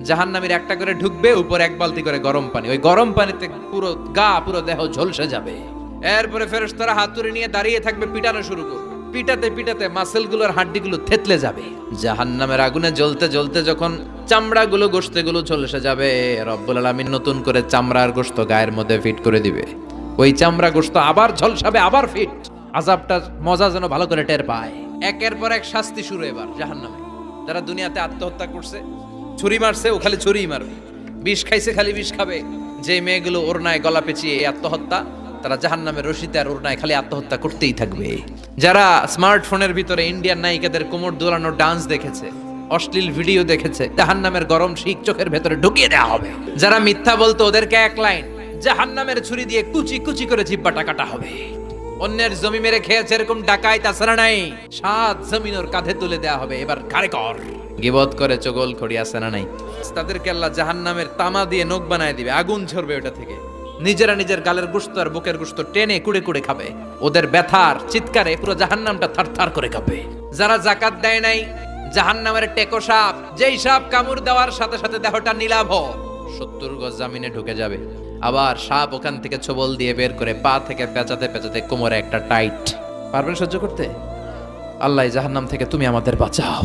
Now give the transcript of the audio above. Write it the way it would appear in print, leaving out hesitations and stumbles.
জাহান্নামীর একটা করে ঢুকবে, উপর এক বালতি করে গরম পানি, ওই গরম পানিতে পুরো গা পুরো দেহ ঝলসে যাবে। এরপরে ফেরেশতারা হাতুড়ি নিয়ে দাঁড়িয়ে থাকবে, পিটানো শুরু করবে। পিটাতে পিটাতে মাসেলগুলোর হাড্ডিগুলো থেতলে যাবে। জাহান্নামের আগুনে জ্বলতে জ্বলতে যখন চামড়াগুলো গোশতগুলো ঝলসে যাবে, রব্বুল আলামিন নতুন করে চামড়ার গোশত গায়ের মধ্যে ফিট করে দিবে। ওই চামড়া গোশত আবার ঝলসাবে, আবার ফিট। আযাবটা মজা যেন ভালো করে টের পায়। একের পর এক শাস্তি শুরু এবার জাহান্নামে। যারা দুনিয়াতে আত্মহত্যা করছে, ছুরি মারছে, ও খালি ছুরিই মারবে। বিষ খাইছে, খালি বিষ খাবে। যে মেয়েগুলো ওড়নায় গলা পেঁচিয়ে এই আত্মহত্যা, তারা জাহান্নামের রশিতে আর ওড়নায় খালি আত্মহত্যা করতেই থাকবে। যারা স্মার্টফোনের ভিতরে ইন্ডিয়ান নায়িকাদের কোমর দোলানো ডান্স দেখেছে, অশ্লীল ভিডিও দেখেছে, জাহান্নামের গরম শিক চোখের ভেতরে ঢুকিয়ে দেওয়া হবে। যারা মিথ্যা বলতো, ওদেরকে এক লাইন জাহান্নামের ছুরি দিয়ে কুচি কুচি করে জিহ্বাটা কাটা হবে। অন্যের জমি মেরে খেয়েছে এরকম ডাকাইত তাছাড়া নাই, 7 জমিন ওর কাঁধে তুলে দেওয়া হবে। এবার ঘাড়ে কর। গিবত করে চগল খড়ি আছে না নাই? তাদেরকে আল্লাহ জাহান্নামের তামা দিয়ে নখ বানায় দিবে, আগুন ঝরবে ওটা থেকে। নিজেরা নিজের গালের গোশত আর বুকের গোশত টেনে কুড়ে কুড়ে খাবে। ওদের ব্যথার চিৎকারে পুরো জাহান্নামটা থারথার করে কাঁপে। যারা যাকাত দেয় নাই, জাহান্নামের টেকো সাপ, যেই সাপ কামড় দেওয়ার সাথে সাথে দেহটা নীলাভ 70 গজ জামিনে ঢুকে যাবে। আবার সাপ ওখান থেকে ছোবল দিয়ে বের করে পা থেকে পেঁচাতে পেঁচাতে কোমরে একটা টাইট। পারবেন সহ্য করতে? আল্লাহ জাহান্নাম থেকে তুমি আমাদের বাঁচাও।